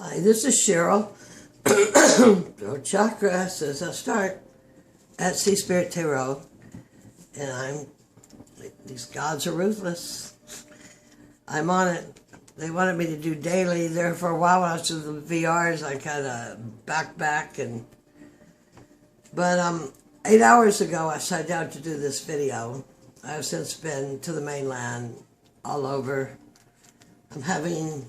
Hi, this is Cheryl. Throat chakra says I start at Sea Spirit Tarot, and these gods are ruthless. I'm on it. They wanted me to do daily. There for a while when I was doing the VRs, I kind of back, but 8 hours ago I sat down to do this video. I've since been to the mainland, all over. I'm having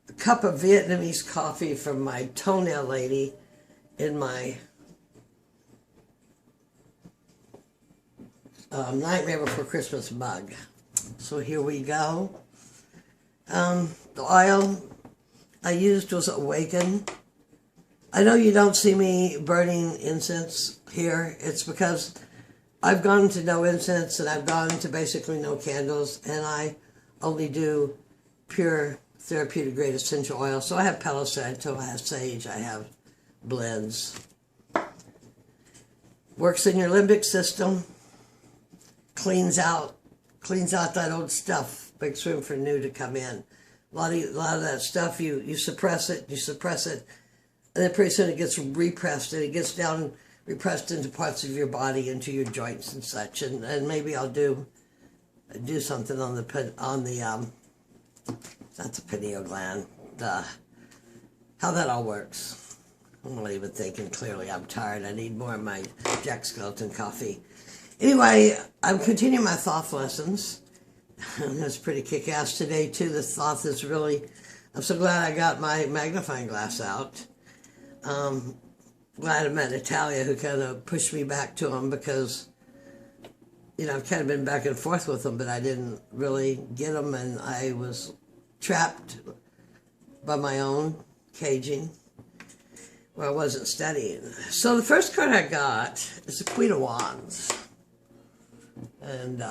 a cup of Vietnamese coffee from my toenail lady in my Nightmare Before Christmas mug. So here we go. The oil I used was Awaken. I know you don't see me burning incense here. It's because I've gone to no incense and I've gone to basically no candles, and I only do pure therapeutic grade essential oil. So I have Palo Santo, I have sage, I have blends. Works in your limbic system, cleans out that old stuff, makes room for new to come in. A lot of that stuff, you suppress it, and then pretty soon it gets repressed, and it gets down, repressed into parts of your body, into your joints and such. And maybe I'll do something on the not the pineal gland, how that all works. I'm not even thinking clearly. I'm tired. I need more of my Jack Skeleton coffee. Anyway, I'm continuing my Thoth lessons. That's pretty kick-ass today, too. The Thoth is really... I'm so glad I got my magnifying glass out. Glad I met Natalia, who kind of pushed me back to him, because, you know, I've kind of been back and forth with him, but I didn't really get him, and I was trapped by my own caging where I wasn't studying. So the first card I got is the Queen of Wands. And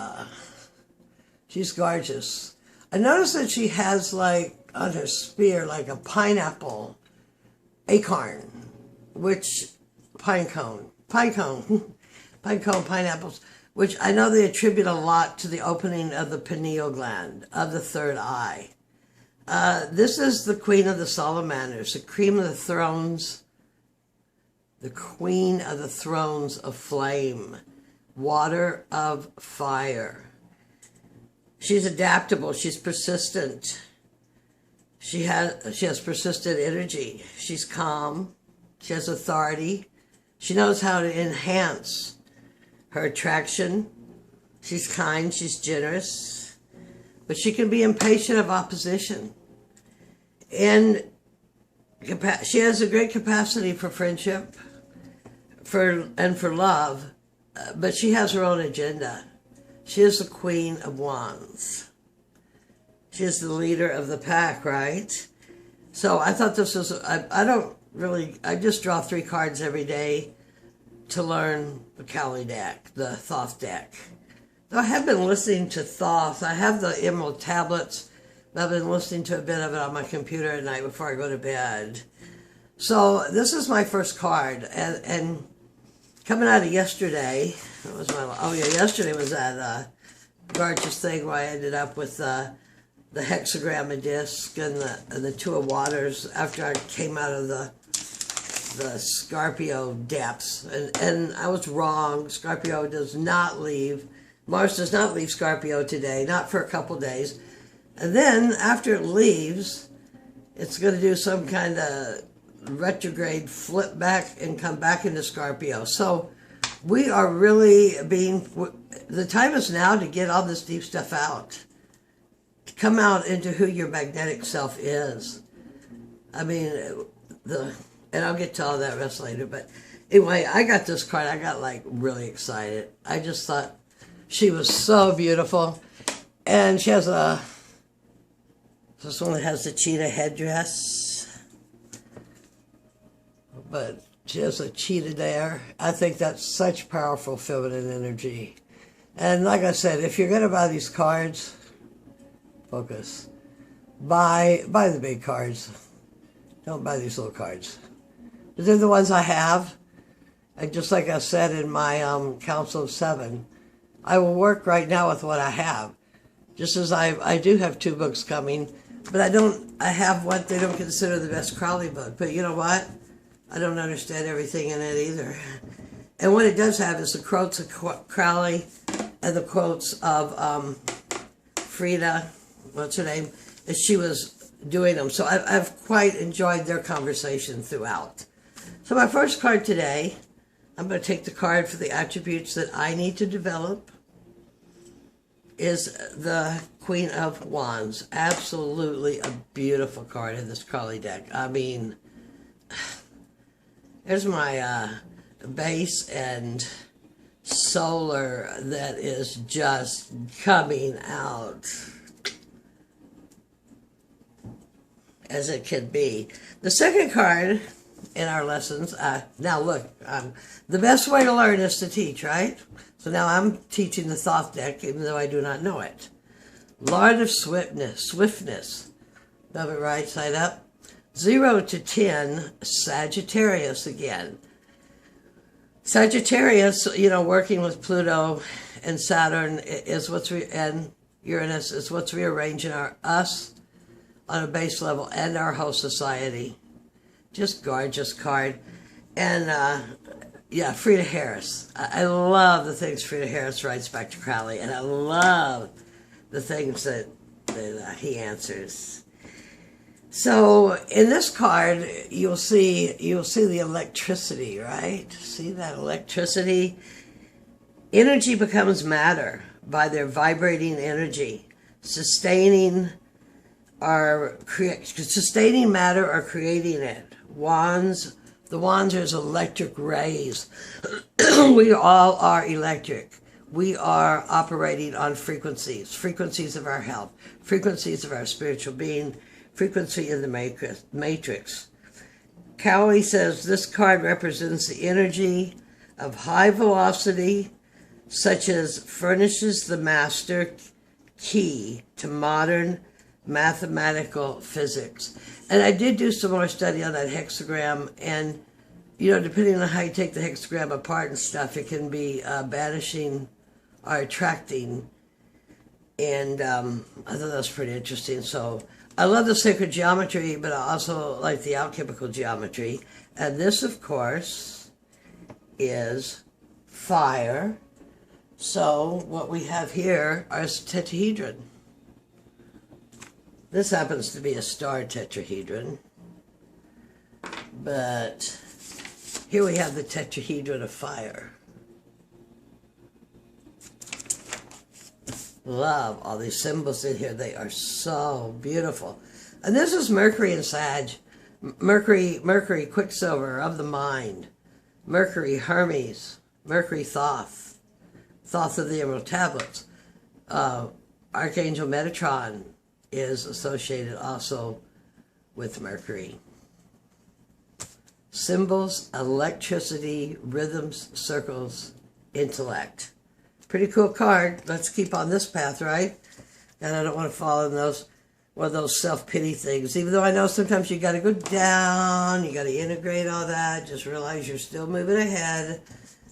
she's gorgeous. I noticed that she has, like, on her spear, like a pineapple acorn, which, pine cone pineapples, which I know they attribute a lot to the opening of the pineal gland, of the third eye. This is the Queen of the Salamanders, the Cream of the Thrones, the Queen of the Thrones of Flame, Water of Fire. She's adaptable, she's persistent. She has persistent energy. She's calm, she has authority. She knows how to enhance her attraction. She's kind, she's generous, but she can be impatient of opposition. And she has a great capacity for friendship and for love, but she has her own agenda. She is the Queen of Wands. She is the leader of the pack, right? So I thought this was, I just draw 3 cards every day to learn the Kali deck, the Thoth deck. Though I have been listening to Thoth. I have the Emerald tablets, but I've been listening to a bit of it on my computer at night before I go to bed. So this is my first card, and coming out of yesterday, yesterday was that gorgeous thing where I ended up with the hexagram of disc and the 2 of waters after I came out of the Scorpio depths, and I was wrong. Scorpio does not leave. Mars does not leave Scorpio today, not for a couple days. And then after it leaves, it's going to do some kind of retrograde flip back and come back into Scorpio. So we are really the time is now to get all this deep stuff out. To come out into who your magnetic self is. I mean, and I'll get to all that rest later, but anyway, I got this card. I got, like, really excited. I just thought she was so beautiful. And she has this one that has the cheetah headdress, but she has a cheetah there. I think that's such powerful feminine energy. And like I said, if you're going to buy these cards, focus. Buy the big cards. Don't buy these little cards. But they're the ones I have. And just like I said in my Council of 7, I will work right now with what I have. Just as I do have 2 books coming. But I have what they don't consider the best Crowley book. But you know what? I don't understand everything in it either. And what it does have is the quotes of Crowley and the quotes of Frida, what's her name, as she was doing them. So I've quite enjoyed their conversation throughout. So my first card today, I'm going to take the card for the attributes that I need to develop, is the Queen of Wands. Absolutely a beautiful card in this Crowley deck. I mean, there's my base and solar that is just coming out as it can be. The second card in our lessons, now look, the best way to learn is to teach, right? So now I'm teaching the Thoth deck, even though I do not know it. Lord of Swiftness. Love it right side up. 0 to 10, Sagittarius again. Sagittarius, you know, working with Pluto and Saturn is and Uranus is what's rearranging us on a base level and our whole society. Just gorgeous card. And yeah, Frida Harris. I love the things Frida Harris writes back to Crowley, and I love the things that he answers. So in this card, you'll see the electricity, right? See that electricity? Energy becomes matter by their vibrating energy, sustaining matter or creating it. The wands are electric rays. We all are electric. We are operating on frequencies of our health, frequencies of our spiritual being, frequency in the matrix. Crowley says this card represents the energy of high velocity, such as furnishes the master key to modern mathematical physics. And I did do some more study on that hexagram, and you know, depending on how you take the hexagram apart and stuff, it can be banishing or attracting. And I thought that was pretty interesting. So I love the sacred geometry, but I also like the alchemical geometry. And this, of course, is fire. So what we have here is tetrahedron. This happens to be a star tetrahedron, but here we have the tetrahedron of fire. Love all these symbols in here. They are so beautiful. And this is Mercury and Sag. Mercury, Quicksilver of the mind. Mercury, Hermes. Mercury, Thoth. Thoth of the Emerald Tablets. Archangel Metatron is associated also with Mercury. Symbols, electricity, rhythms, circles, intellect. Pretty cool card. Let's keep on this path, right? And I don't want to fall in one of those self-pity things. Even though I know sometimes you got to go down, you got to integrate all that, just realize you're still moving ahead.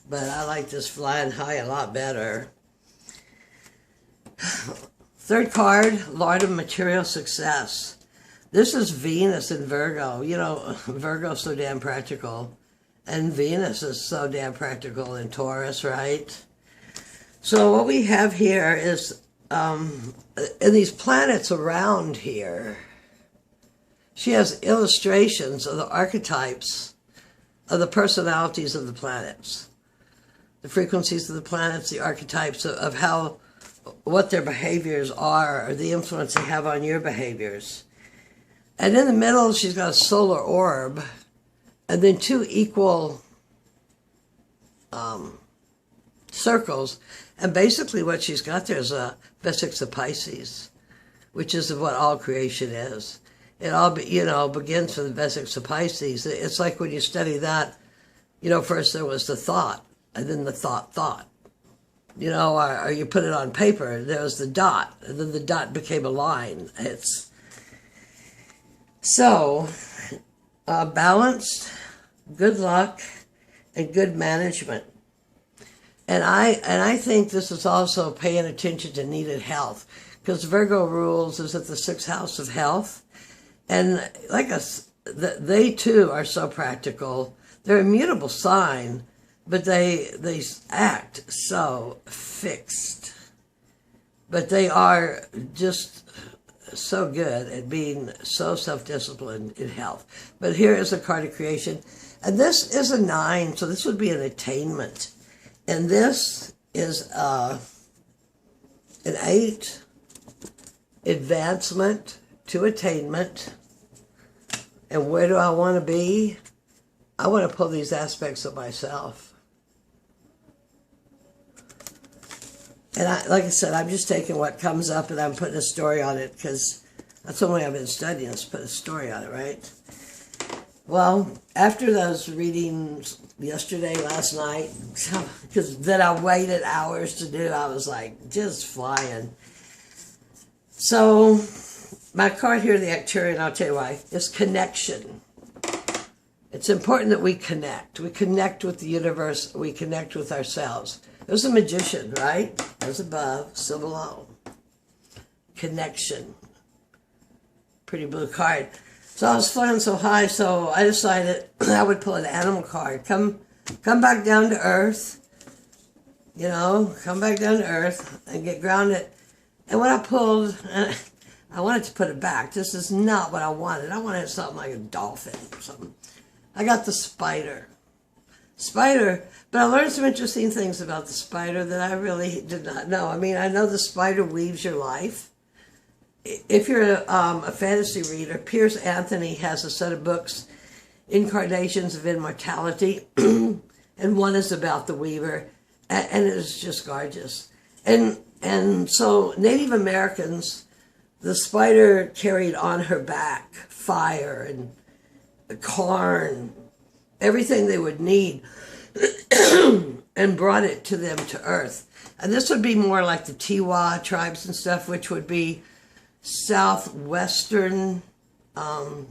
But I like this flying high a lot better. Third card, Lord of Material Success. This is Venus in Virgo. You know, Virgo's so damn practical. And Venus is so damn practical in Taurus, right? So what we have here is, in these planets around here, she has illustrations of the archetypes of the personalities of the planets. The frequencies of the planets, the archetypes of how, what their behaviors are, or the influence they have on your behaviors. And in the middle, she's got a solar orb, and then two equal circles. And basically what she's got there is a Vesics of Pisces, which is what all creation is. It all, begins from the Vesics of Pisces. It's like when you study that, first there was the thought, and then the thought. Or you put it on paper, there was the dot, and then the dot became a line. It's so balanced, good luck, and good management. And I think this is also paying attention to needed health. because Virgo rules is at the 6th house of health. And like us, they too are so practical. They're a mutable sign, but they act so fixed. But they are just so good at being so self-disciplined in health. But here is a card of creation. And this is a 9, so this would be an attainment. And this is an 8, advancement to attainment. And where do I want to be? I want to pull these aspects of myself. And like I said, I'm just taking what comes up and I'm putting a story on it, because that's the only way I've been studying, is put a story on it, right? Well, after those readings yesterday, last night, because then I waited hours to do, I was like just flying. So my card here, the Actuarian, I'll tell you why, is connection. It's important that we connect. We connect with the universe. We connect with ourselves. There's a magician, right? There's above, still below. Connection. Pretty blue card. So I was flying so high, so I decided I would pull an animal card. Come back down to earth. You know, come back down to earth and get grounded. And when I pulled, I wanted to put it back. This is not what I wanted. I wanted something like a dolphin or something. I got the spider. Spider, but I learned some interesting things about the spider that I really did not know. I mean, I know the spider weaves your life. If you're a fantasy reader, Piers Anthony has a set of books, Incarnations of Immortality, and one is about the weaver, and it's just gorgeous. And so Native Americans, the spider carried on her back fire and corn, everything they would need, and brought it to them to earth. And this would be more like the Tiwa tribes and stuff, which would be southwestern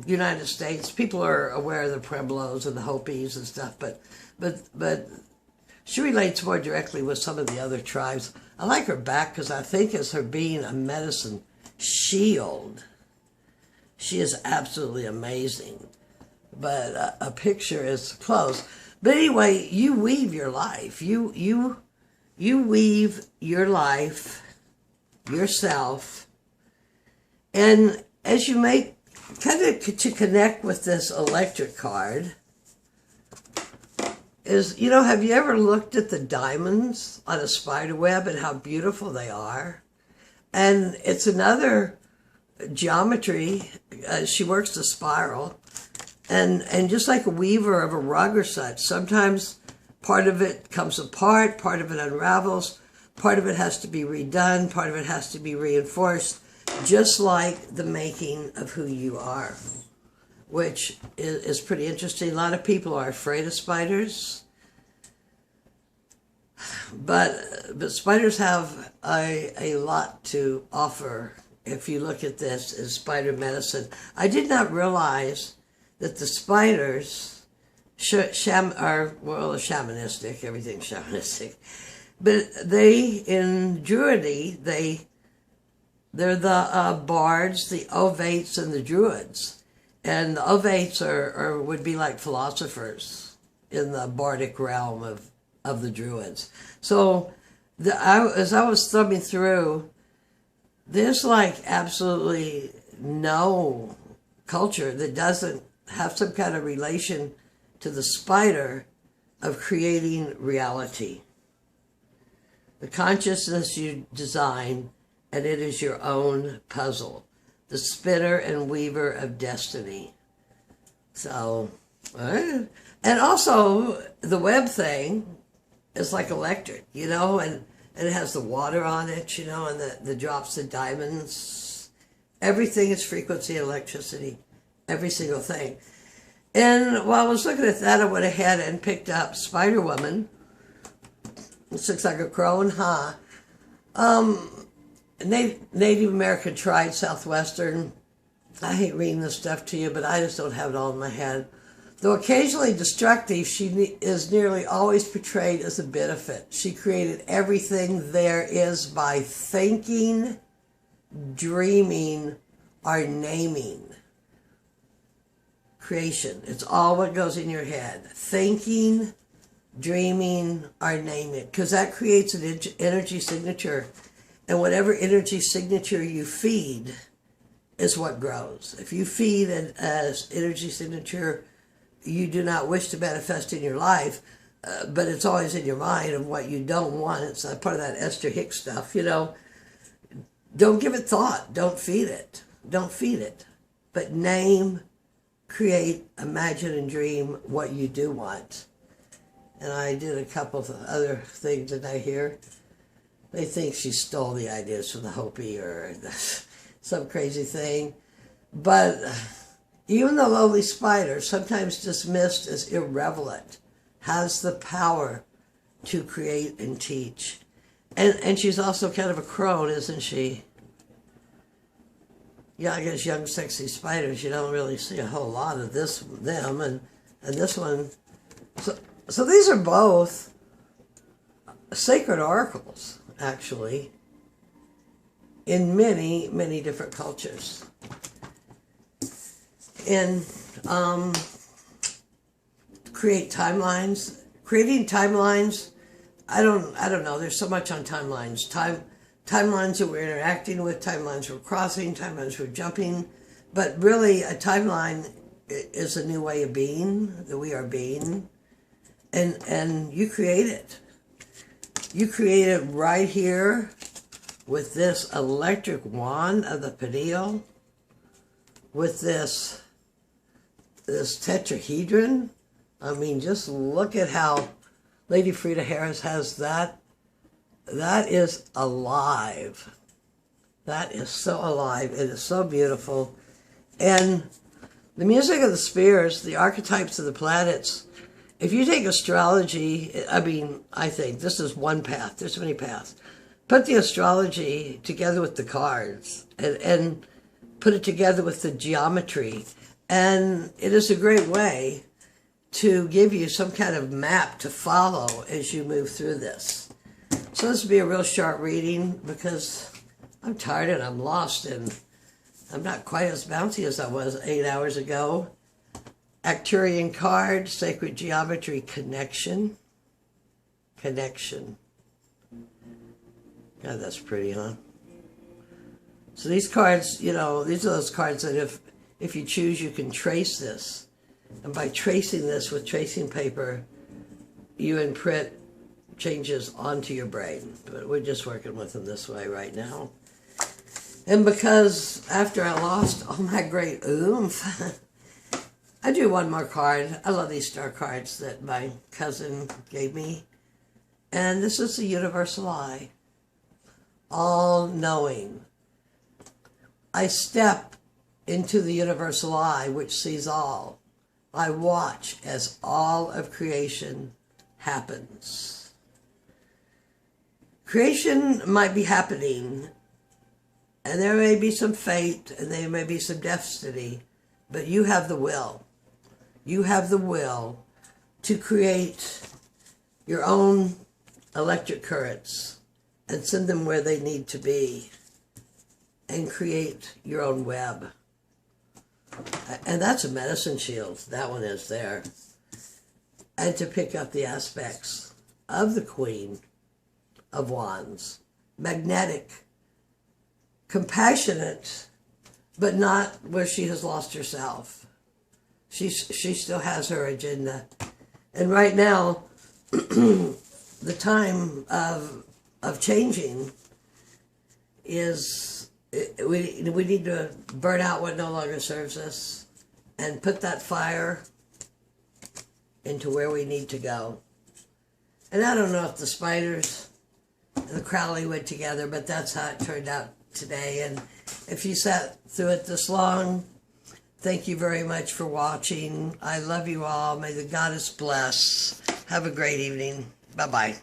United States. People are aware of the Pueblos and the Hopis and stuff, but she relates more directly with some of the other tribes. I like her back because I think as her being a medicine shield, she is absolutely amazing. But a picture is close. But anyway, you weave your life. You weave your life, yourself. And as you make, kind of to connect with this electric card, is, you know, have you ever looked at the diamonds on a spider web and how beautiful they are? And it's another geometry. She works the spiral. And just like a weaver of a rug or such, sometimes part of it comes apart, part of it unravels, part of it has to be redone, part of it has to be reinforced, just like the making of who you are, which is pretty interesting. A lot of people are afraid of spiders, but spiders have a lot to offer. If you look at this as spider medicine, I did not realize that the spiders are, well, shamanistic, everything's shamanistic, but they, in Druidy, they're the bards, the ovates, and the druids. And the ovates would be like philosophers in the bardic realm of the druids. So as I was thumbing through, there's like absolutely no culture that doesn't have some kind of relation to the spider of creating reality. The consciousness you design, and it is your own puzzle. The spinner and weaver of destiny. So, and also the web thing is like electric, you know, and it has the water on it, you know, and the drops of diamonds. Everything is frequency and electricity. Every single thing. And while I was looking at that, I went ahead and picked up Spider Woman. This looks like a crow and ha. Native American tried Southwestern. I hate reading this stuff to you, but I just don't have it all in my head. Though occasionally destructive, she is nearly always portrayed as a benefit. She created everything there is by thinking dreaming, or naming. Creation. It's all what goes in your head. Thinking, dreaming, or naming. Because that creates an energy signature. And whatever energy signature you feed is what grows. If you feed an energy signature you do not wish to manifest in your life, but it's always in your mind of what you don't want, it's part of that Esther Hicks stuff, you know, don't give it thought. Don't feed it. Don't feed it. But name, create, imagine, and dream what you do want. And I did a couple of other things that I hear. They think she stole the ideas from the Hopi or some crazy thing. But even the lowly spider, sometimes dismissed as irrelevant, has the power to create and teach. And she's also kind of a crone, isn't she? Yeah, I guess young, sexy spiders, you don't really see a whole lot of them, and this one. So these are both sacred oracles, actually, in many, many different cultures. And creating timelines. I don't know. There's so much on timelines. Timelines that we're interacting with, timelines we're crossing, timelines we're jumping. But really, a timeline is a new way of being, that we are being. And you create it. You create it right here with this electric wand of the pineal, with this tetrahedron. I mean, just look at how Lady Frida Harris has that. That is alive. That is so alive. It is so beautiful. And the music of the spheres, the archetypes of the planets, if you take astrology, I think this is one path. There's many paths. Put the astrology together with the cards and put it together with the geometry. And it is a great way to give you some kind of map to follow as you move through this. So this will be a real short reading because I'm tired and I'm lost and I'm not quite as bouncy as I was 8 hours ago. Acturian card, sacred geometry, connection. Connection. God, that's pretty, huh? So these cards, you know, these are those cards that if you choose, you can trace this. And by tracing this with tracing paper, you imprint changes onto your brain. But we're just working with them this way right now. And because after I lost all my great oomph, I do one more card. I love these star cards that my cousin gave me. And this is the universal eye. All-knowing. I step into the universal eye, which sees all. I watch as all of creation happens. Creation might be happening, and there may be some fate, and there may be some destiny, but you have the will. You have the will to create your own electric currents and send them where they need to be and create your own web. And that's a medicine shield. That one is there. And to pick up the aspects of the Queen of Wands. Magnetic, compassionate, but not where she has lost herself. She still has her agenda. And right now, the time of changing is, we need to burn out what no longer serves us and put that fire into where we need to go. And I don't know if the spiders and the Crowley went together, but that's how it turned out today. And if you sat through it this long, thank you very much for watching. I love you all. May the goddess bless. Have a great evening. Bye-bye.